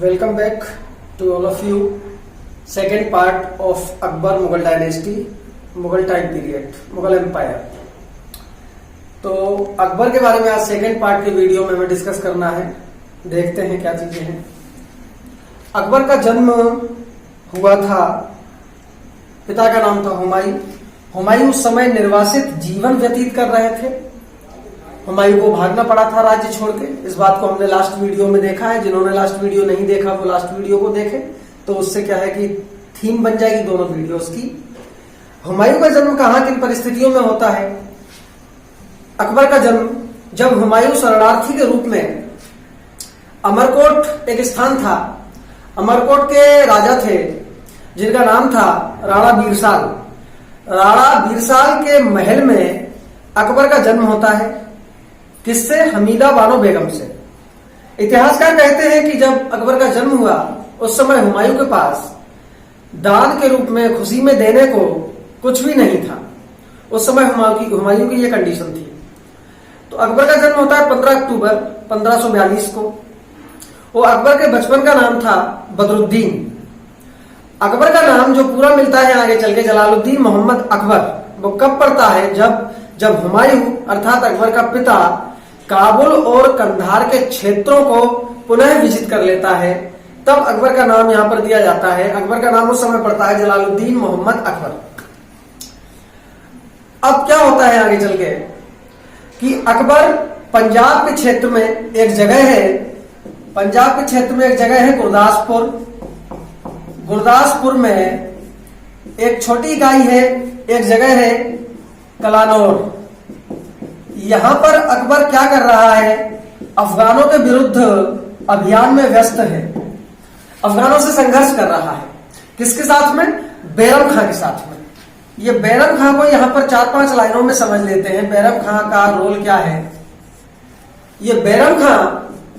Welcome back to all of you. Second part of Akbar Mughal Dynasty, Mughal time period, Mughal Empire. तो अकबर के बारे में आज second part के video में हमें डिस्कस करना है। देखते हैं क्या चीजें हैं। अकबर का जन्म हुआ था, पिता का नाम था हुमायूं। हुमायूं उस समय निर्वासित जीवन व्यतीत कर रहे थे। हुमायूं को भागना पड़ा था राज्य छोड़ के। इस बात को हमने लास्ट वीडियो में देखा है। जिन्होंने लास्ट वीडियो नहीं देखा वो लास्ट वीडियो को देखें, तो उससे क्या है कि थीम बन जाएगी दोनों वीडियोस की। हुमायूं का जन्म कहाँ किन परिस्थितियों में होता है? अकबर का जन्म जब हुमायूं शरणार्थी के रूप में, अमरकोट एक स्थान था, अमरकोट के राजा थे जिनका नाम था राणा बीरसाल। राणा बीरसाल के महल में अकबर का जन्म होता है। किससे? हमीदा बानो बेगम से। इतिहासकार कहते हैं कि जब अकबर का जन्म हुआ उस समय हुमायूं के पास दान के रूप में, खुशी में देने को कुछ भी नहीं था। उस समय हुमायूं की यह कंडीशन थी। तो अकबर का जन्म होता है 15 अक्टूबर 1542 को। वो अकबर के बचपन का नाम था बदरुद्दीन। अकबर का नाम जो पूरा मिलता है आगे चल के जलालुद्दीन मोहम्मद अकबर, वो कब पड़ता है? जब हुमायूं अर्थात अकबर का पिता काबुल और कंधार के क्षेत्रों को पुनः विजिट कर लेता है, तब अकबर का नाम यहां पर दिया जाता है। अकबर का नाम उस समय पड़ता है जलालुद्दीन मोहम्मद अकबर। अब क्या होता है आगे चल के कि अकबर पंजाब के क्षेत्र में एक जगह है, पंजाब के क्षेत्र में एक जगह है गुरदासपुर। गुरदासपुर में एक छोटी इकाई है, एक जगह है कलानौर। यहां पर अकबर क्या कर रहा है? अफगानों के विरुद्ध अभियान में व्यस्त है। अफगानों से संघर्ष कर रहा है। किसके साथ में? बैरम खां के साथ में। ये बैरम खां को यहां पर 4-5 लाइनों में समझ लेते हैं। बैरम खां का रोल क्या है? ये बैरम खां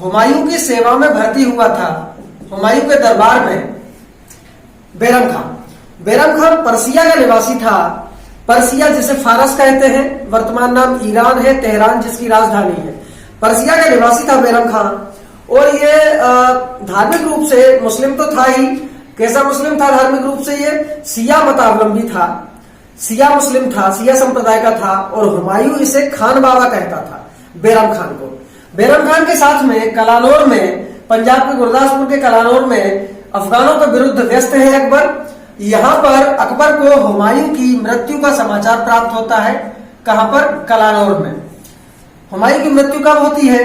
हुमायूं की सेवा में भर्ती हुआ था, हुमायूं के दरबार में। बैरम खां पर्सिया का निवासी था। पर्सिया जिसे फारस कहते हैं, वर्तमान नाम ईरान है, तेहरान जिसकी राजधानी है। पर्सिया का निवासी था बैरम खां। और ये धार्मिक रूप से मुस्लिम तो था ही। कैसा मुस्लिम था धार्मिक रूप से? ये शिया मतावलंबी था, शिया मुस्लिम था, शिया संप्रदाय का था। और हुमायूं इसे खान बाबा कहता था, बैरम खान को। बैरम खान के साथ में कलानौर में, पंजाब के गुरदासपुर के कलानौर में अफगानों के विरुद्ध व्यस्त है अकबर। यहां पर अकबर को हुमायूं की मृत्यु का समाचार प्राप्त होता है। कहां पर? कलानौर में। हुमायूं की मृत्यु कब होती है?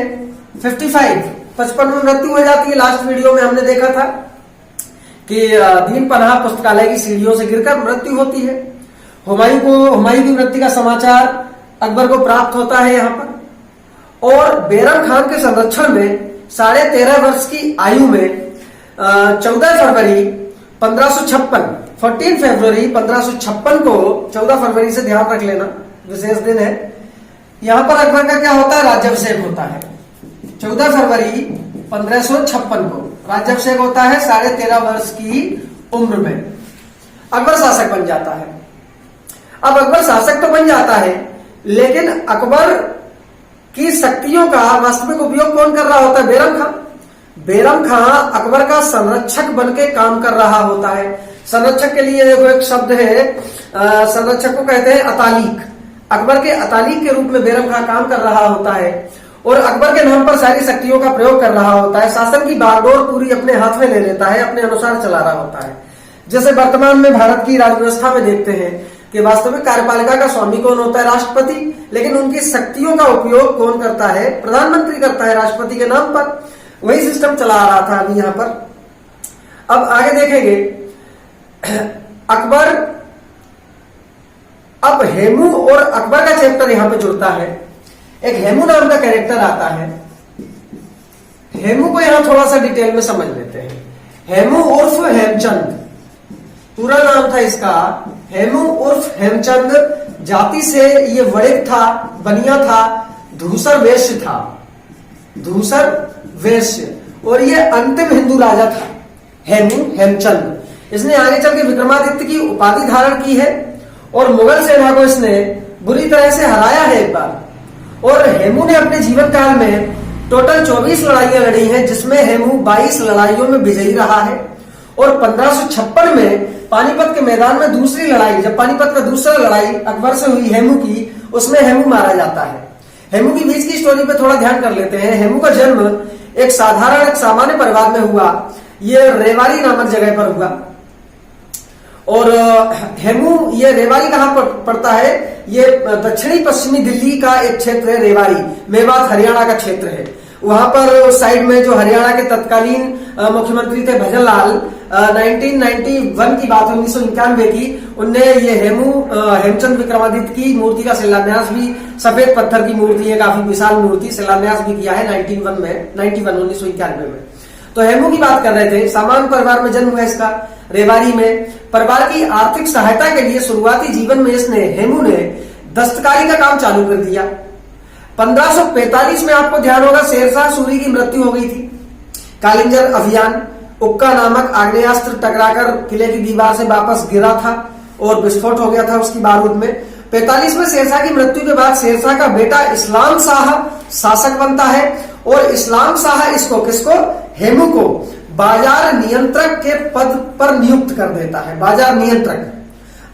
55 में मृत्यु हो जाती है। लास्ट वीडियो में हमने देखा था कि दीन पनाह पुस्तकालय की सीढ़ियों से गिरकर मृत्यु होती है। हुमायूं की मृत्यु का समाचार अकबर को प्राप्त होता है यहां पर। और बैरम खान के संरक्षण में 13.5 वर्ष की आयु में 14 फरवरी 1556 को, 14 फरवरी से ध्यान रख लेना, विशेष दिन है। यहां पर अकबर का क्या होता है? राज्याभिषेक होता है। 14 फरवरी 1556 को राज्याभिषेक होता है। 13.5 वर्ष की उम्र में अकबर शासक बन जाता है। अब अकबर शासक तो बन जाता है, लेकिन अकबर की शक्तियों का वास्तविक उपयोग कौन कर रहा होता है? बैरम खां। बैरम खां अकबर का संरक्षक बनके काम कर रहा होता है। संरक्षक के लिए देखो एक शब्द है, संरक्षक को कहते हैं अतालिक। अकबर के अतालिक के रूप में बैरम खां काम कर रहा होता है और अकबर के नाम पर सारी शक्तियों का प्रयोग कर रहा होता है। शासन की बागडोर पूरी अपने हाथ में ले लेता है, अपने अनुसार चला रहा होता है। जैसे वर्तमान में भारत की राजव्यवस्था में देखते हैं कि वास्तविक कार्यपालिका का स्वामी कौन होता है? राष्ट्रपति। लेकिन उनकी शक्तियों का उपयोग कौन करता है? प्रधानमंत्री करता है, राष्ट्रपति के नाम पर। वही सिस्टम चला आ रहा था अभी यहां पर। अब आगे देखेंगे अकबर। अब हेमू और अकबर का चैप्टर यहां पे जुड़ता है। एक हेमू नाम का कैरेक्टर आता है। हेमू को यहां थोड़ा सा डिटेल में समझ लेते हैं। हेमू उर्फ हेमचंद, पूरा नाम था इसका हेमू उर्फ हेमचंद। जाति से ये वणिक था, बनिया था, धूसर वैश्य था, धूसर वैश्य। और ये अंतिम हिंदू राजा था हेमचंद। इसने आगे चल के विक्रमादित्य की उपाधि धारण की है और मुगल सेना को इसने बुरी तरह से हराया है एक बार। और हेमू ने अपने जीवन काल में टोटल 24 लड़ाइयां लड़ी हैं, जिसमें हेमू 22 लड़ाइयों में विजयी रहा है। और 1556 में पानीपत के मैदान में दूसरी लड़ाई, जब पानीपत का दूसरा लड़ाई अकबर से हुई हेमू की, उसमें हेमू मारा जाता है। हेमू की बीच की स्टोरी पे थोड़ा ध्यान कर लेते हैं। हेमू का जन्म एक साधारण, एक सामान्य परिवार में हुआ। ये रेवाड़ी नामक जगह पर हुआ। और हेमू, ये रेवाड़ी कहाँ पर पड़ता है? ये दक्षिणी पश्चिमी दिल्ली का एक क्षेत्र है। रेवाड़ी मेवात हरियाणा का क्षेत्र है। वहां पर साइड में जो हरियाणा के तत्कालीन मुख्यमंत्री थे भजन लाल, 1991 की बात है, 1991 की, उनने ये हेमचंद विक्रमादित्य की मूर्ति का शिलान्यास भी, सफेद पत्थर की मूर्ति है, काफी विशाल मूर्ति, शिलान्यास भी किया है 1991 में। तो हेमू की बात कर रहे थे। सामान्य परिवार में जन्म हुआ इसका, रेवाड़ी में। परिवार की आर्थिक सहायता के लिए शुरुआती जीवन में हेमू ने दस्तकारी का काम चालू कर दिया। 1545 में आपको ध्यान होगा शेरशाह सूरी की मृत्यु हो गई थी। कालिंजर अभियान, उक्का नामक आग्नेयास्त्र टकराकर किले की दीवार से वापस गिरा था और विस्फोट हो गया था उसकी बारूद में। 45 में शेरशाह की मृत्यु के बाद शेरशाह का बेटा इस्लाम शाह शासक बनता है और इस्लाम शाह किसको? हेमू को बाजार नियंत्रक के पद पर नियुक्त कर देता है। बाजार नियंत्रक।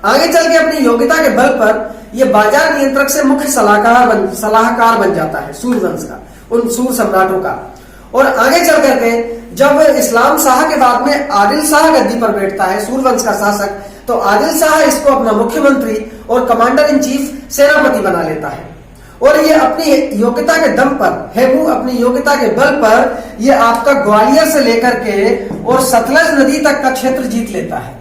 आगे चल के अपनी योग्यता के बल पर यह बाजार नियंत्रक से मुख्य सलाहकार बन जाता है सूरवंश का, उन सूर सम्राटों का। और आगे चल करके जब इस्लाम शाह के बाद में आदिल शाह गद्दी पर बैठता है, सूरवंश का शासक, तो आदिल शाह इसको अपना मुख्यमंत्री और कमांडर इन चीफ सेनापति बना लेता है। और ये अपनी योग्यता के दम पर, हेमू अपनी योग्यता के बल पर ये आपका ग्वालियर से लेकर के और सतलज नदी तक का क्षेत्र जीत लेता है।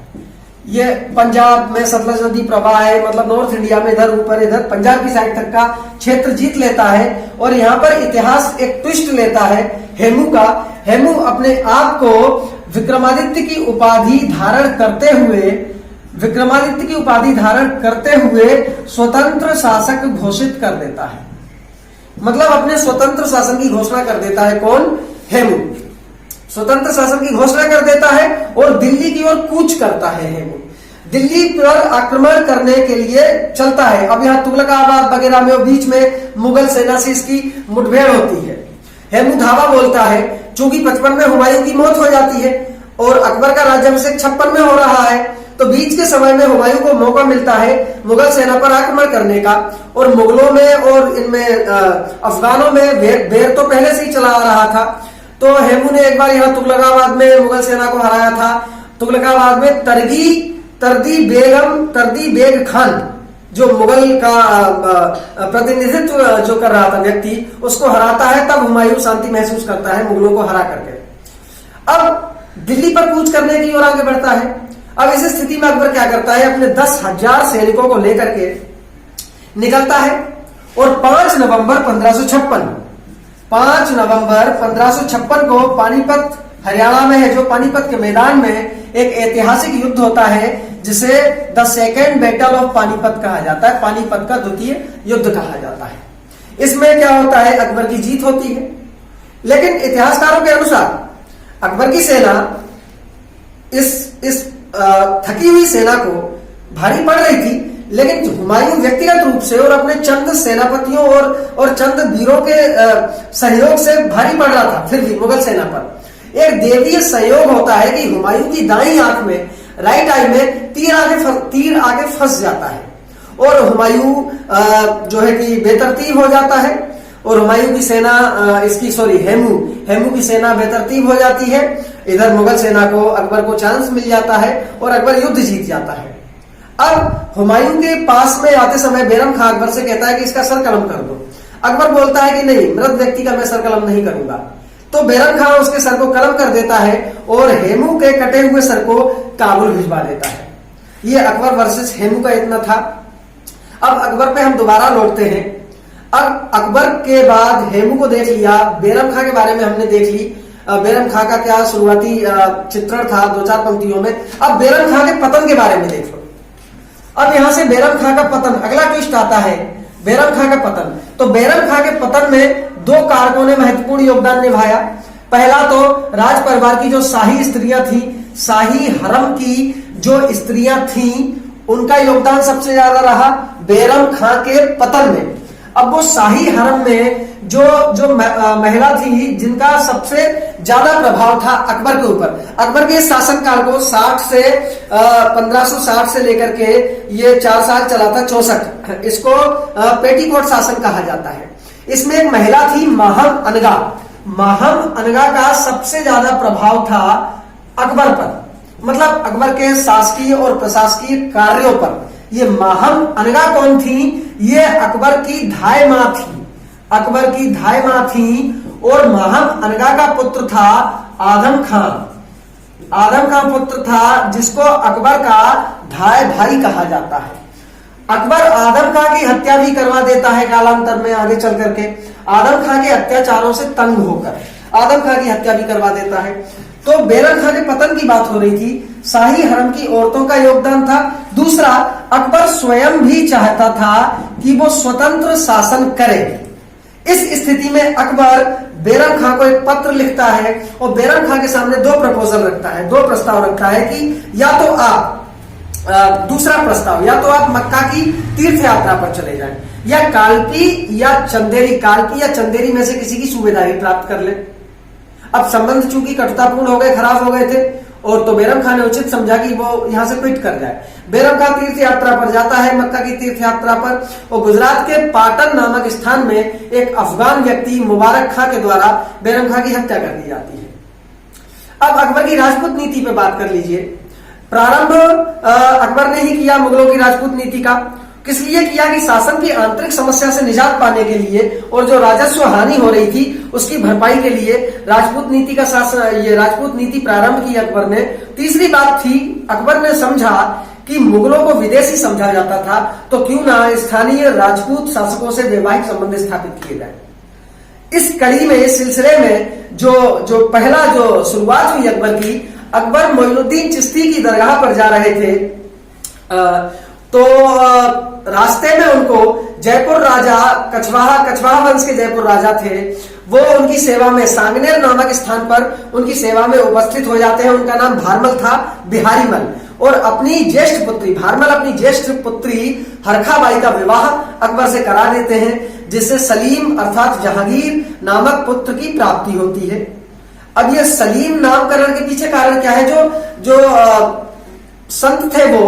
ये पंजाब में सतलज नदी प्रवाह है, मतलब नॉर्थ इंडिया में इधर ऊपर, इधर पंजाब की साइड तक का क्षेत्र जीत लेता है। और यहाँ पर इतिहास एक ट्विस्ट लेता है हेमू का। हेमू अपने आप को विक्रमादित्य की उपाधि धारण करते हुए स्वतंत्र शासक घोषित कर देता है। मतलब अपने स्वतंत्र शासन की घोषणा कर देता है। कौन? हेमू स्वतंत्र शासन की घोषणा कर देता है और दिल्ली की ओर कूच करता है। हेमू दिल्ली पर आक्रमण करने के लिए चलता है। अब यहाँ तुगलकाबाद वगैरह में बीच में मुगल सेना से इसकी मुठभेड़ होती है। हेमू धावा बोलता है, चूंकि 55 में हुमायूं की मौत हो जाती है और अकबर का राज्याभिषेक 56 में हो रहा है, तो बीच के समय में हुमायूं को मौका मिलता है मुगल सेना पर आक्रमण करने का। और मुगलों में और इनमें अफगानों में बेर तो पहले से ही चला आ रहा था। तो हेमू ने एक बार यहाँ तुगलकाबाद में मुगल सेना को हराया था। तुगलकाबाद में तरदी बेग खान, जो मुगल का प्रतिनिधित्व जो कर रहा था व्यक्ति, उसको हराता है। तब हुमायूं शांति महसूस करता है मुगलों को हरा करके। अब दिल्ली पर कूच करने की ओर आगे बढ़ता है। अब इस स्थिति में अकबर क्या करता है? अपने 10,000 सैनिकों को लेकर के निकलता है और 5 नवंबर 1556 को पानीपत हरियाणा में है, जो पानीपत के मैदान में एक ऐतिहासिक युद्ध होता है जिसे the second battle of Panipat कहा जाता है। पानीपत का द्वितीय युद्ध कहा जाता है। इसमें क्या होता है? अकबर की जीत होती है। लेकिन इतिहासकारों के अनुसार अकबर की सेना इस थकी हुई सेना को भारी पड़ रही थी, लेकिन हुमायूं व्यक्तिगत रूप से और अपने चंद सेनापतियों और चंद वीरों के सहयोग से भारी पड़ रहा था। फिर भी मुगल सेना पर एक देवीय संयोग होता है कि हुमायूं की दाईं आंख में, राइट आई में तीर आगे फंस जाता है और हुमायूं जो है कि बेतरतीब हो जाता है। और हुमायूं की सेना हेमू की सेना बेतरतीब हो जाती है। इधर मुगल सेना को, अकबर को चांस मिल जाता है और अकबर युद्ध जीत जाता है। अब हुमायूं के पास में आते समय बैरम खां अकबर से कहता है कि इसका सर कलम कर दो। अकबर बोलता है कि नहीं, मृत व्यक्ति का मैं सर कलम नहीं करूंगा। तो बैरम खां उसके सर को कलम कर देता है और हेमू के कटे हुए सर को काबुल भिजवा देता है। ये अकबर वर्सेस हेमू का इतना था। अब अकबर पे हम दोबारा लौटते हैं। अब अकबर के बाद हेमू को देख लिया, बैरम खां के बारे में हमने देख ली। बैरम खां का क्या शुरुआती चित्रण था 2-4 पंक्तियों में। अब बैरम खां के पतन के बारे में देख लो। अब यहां से बैरम खां का पतन, अगला ट्विस्ट आता है बैरम खां का पतन। तो बैरम खां के पतन में 2 कारकों ने महत्वपूर्ण योगदान निभाया। पहला तो राज परिवार की जो शाही स्त्रियां थी, शाही हरम की जो स्त्रियां थी, उनका योगदान सबसे ज्यादा रहा बैरम खां के पतन में। अब वो शाही हरम में जो जो महिला थी जिनका सबसे ज्यादा प्रभाव था अकबर के ऊपर। अकबर के शासनकाल को 1560 से लेकर के ये 4 साल चला था, 64। इसको पेटीकोट शासन कहा जाता है। इसमें एक महिला थी माहम अनगा। माहम अनगा का सबसे ज्यादा प्रभाव था अकबर पर, मतलब अकबर के शासकीय और प्रशासकीय कार्यों पर। ये माहम अनगा कौन थी? ये अकबर की धाय मां थी। अकबर की धाय मां थी और माहम अनगा का पुत्र था आदम खान। आदम खान पुत्र था जिसको अकबर का धाय भाई कहा जाता है। अकबर आदम खान की हत्या भी करवा देता है कालांतर में, आगे चल करके आदम खान के अत्याचारों से तंग होकर आदम खान की हत्या भी करवा देता है। तो बैरम खान के पतन की बात हो रही थी, शाही हरम की औरतों का योगदान था। दूसरा, अकबर स्वयं भी चाहता था कि वो स्वतंत्र शासन करे। इस स्थिति में अकबर बैरम खान को एक पत्र लिखता है और बैरम खान के सामने 2 प्रपोजल रखता है, 2 प्रस्ताव रखता है कि या तो आप दूसरा प्रस्ताव, या तो आप मक्का की तीर्थ यात्रा पर चले जाएं, या कालपी या चंदेरी में से किसी की सूबेदारी प्राप्त कर ले। अब संबंध चूंकि कटुतापूर्ण हो गए, खराब हो गए थे, और तो बैरम खान ने उचित समझा कि वो यहां से क्विट कर जाए। बैरम खान तीर्थ यात्रा पर जाता है, मक्का की तीर्थ यात्रा पर, और गुजरात के पाटन नामक स्थान में एक अफगान व्यक्ति मुबारक खां के द्वारा बैरम खान की हत्या कर दी जाती है। अब अकबर की राजपूत नीति पे बात कर लीजिए। प्रारंभ अकबर ने ही किया मुगलों की राजपूत नीति का। किस लिए किया? कि शासन की आंतरिक समस्या से निजात पाने के लिए और जो राजस्व हानि हो रही थी उसकी भरपाई के लिए राजपूत नीति का शासन, ये राजपूत नीति प्रारंभ की अकबर ने। तीसरी बात थी, अकबर ने समझा कि मुगलों को विदेशी समझा जाता था, तो क्यों ना स्थानीय राजपूत शासकों से वैवाहिक संबंध स्थापित किए जाए। इस कड़ी में, इस सिलसिले में जो पहला जो शुरुआत हुई अकबर की, अकबर मोइनुद्दीन चिश्ती की दरगाह पर जा रहे थे, तो रास्ते में उनको जयपुर राजा कछवाहा वंश के जयपुर राजा थे, वो उनकी सेवा में सांगनेर नामक स्थान पर उनकी सेवा में उपस्थित हो जाते हैं। उनका नाम भारमल था, बिहारी मल, और अपनी ज्येष्ठ पुत्री भारमल अपनी ज्येष्ठ पुत्री हरखाबाई का विवाह अकबर से करा देते हैं, जिससे सलीम अर्थात जहांगीर नामक पुत्र की प्राप्ति होती है। अब ये सलीम नामकरण के पीछे कारण क्या है? जो संत थे, वो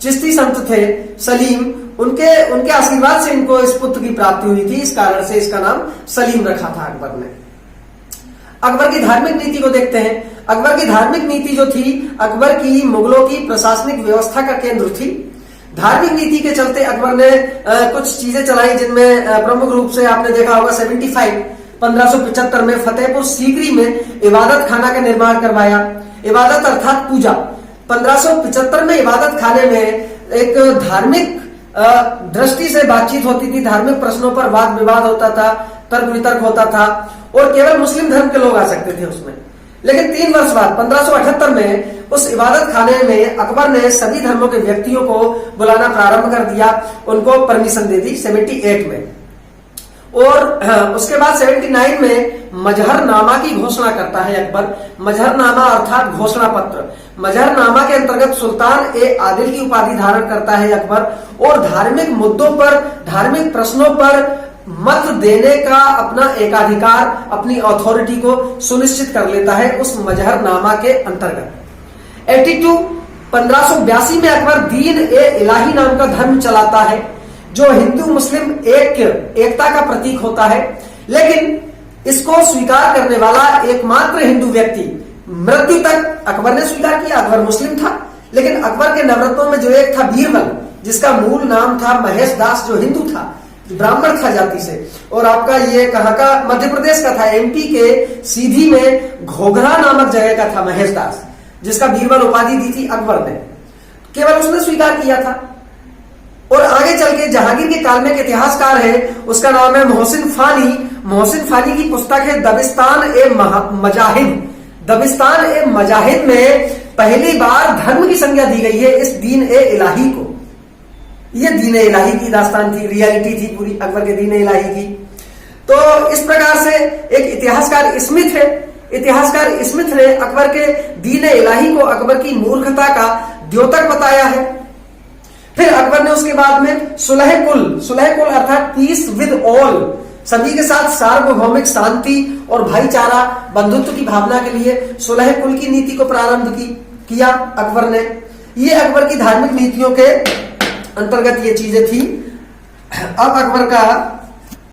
चिश्ती संत थे सलीम, उनके आशीर्वाद से इनको इस पुत्र की प्राप्ति हुई थी, इस कारण से इसका नाम सलीम रखा था अकबर ने। अकबर की धार्मिक नीति को देखते हैं। अकबर की धार्मिक नीति जो थी, अकबर की मुगलों की प्रशासनिक व्यवस्था का केंद्र थी। धार्मिक नीति के चलते अकबर ने कुछ चीजें चलाई, जिनमें प्रमुख रूप से आपने देखा होगा 1575 में फतेहपुर सीकरी में इबादत खाना का निर्माण करवाया। इबादत अर्थात पूजा। 1575 में इबादत खाने में एक धार्मिक दृष्टि से बातचीत होती थी, धार्मिक प्रश्नों पर वाद विवाद होता था, तर्क वितर्क होता था, और केवल मुस्लिम धर्म के लोग आ सकते थे उसमें। लेकिन 3 वर्ष बाद 1578 में उस इबादत खाने में अकबर ने सभी धर्मों के व्यक्तियों को बुलाना प्रारंभ कर दिया, उनको परमिशन दे दी 78 में। और उसके बाद 79 में मजहरनामा की घोषणा करता है अकबर। मजहरनामा अर्थात घोषणा पत्र। मजहरनामा के अंतर्गत सुल्तान ए आदिल की उपाधि धारण करता है अकबर, और धार्मिक मुद्दों पर, धार्मिक प्रश्नों पर मत देने का अपना एकाधिकार, अपनी अथॉरिटी को सुनिश्चित कर लेता है उस मजहरनामा के अंतर्गत। 1582 में अकबर दीन ए इलाही नाम का धर्म चलाता है, जो हिंदू मुस्लिम एकता का प्रतीक होता है। लेकिन इसको स्वीकार करने वाला एकमात्र हिंदू व्यक्ति, मृत्यु तक अकबर ने स्वीकार किया। अकबर मुस्लिम था, लेकिन अकबर के नवरत्नों में जो एक था बीरबल, जिसका मूल नाम था महेश दास, जो हिंदू था, ब्राह्मण था जाति से, और आपका ये कहाँ का? मध्य प्रदेश का था, एमपी के सीधी में घोघरा नामक जगह का था महेश दास, जिसका बीरबल उपाधि दी थी अकबर ने। केवल उसने स्वीकार किया था। और आगे चल के जहांगीर के काल में एक इतिहासकार है, उसका नाम है मोहसिन फानी। मोहसिन फानी की पुस्तक है दबिस्तान ए मजाहिद। दबिस्तान ए मजाहिद में पहली बार धर्म की संज्ञा दी गई है इस दीन ए इलाही को। ये दीन ए इलाही की दास्तान थी, रियलिटी थी पूरी अकबर के दीन ए इलाही की। तो इस प्रकार से एक इतिहासकार स्मिथ है, इतिहासकार स्मिथ ने अकबर के दीन ए इलाही को अकबर की मूर्खता का द्योतक बताया है। फिर अकबर ने उसके बाद में सुलह कुल अर्थात पीस विद ऑल, सभी के साथ सार्वभौमिक शांति और भाईचारा बंधुत्व की भावना के लिए सुलह कुल की नीति को प्रारंभ किया अकबर ने। ये अकबर की धार्मिक नीतियों के अंतर्गत ये चीजें थी। अब अकबर का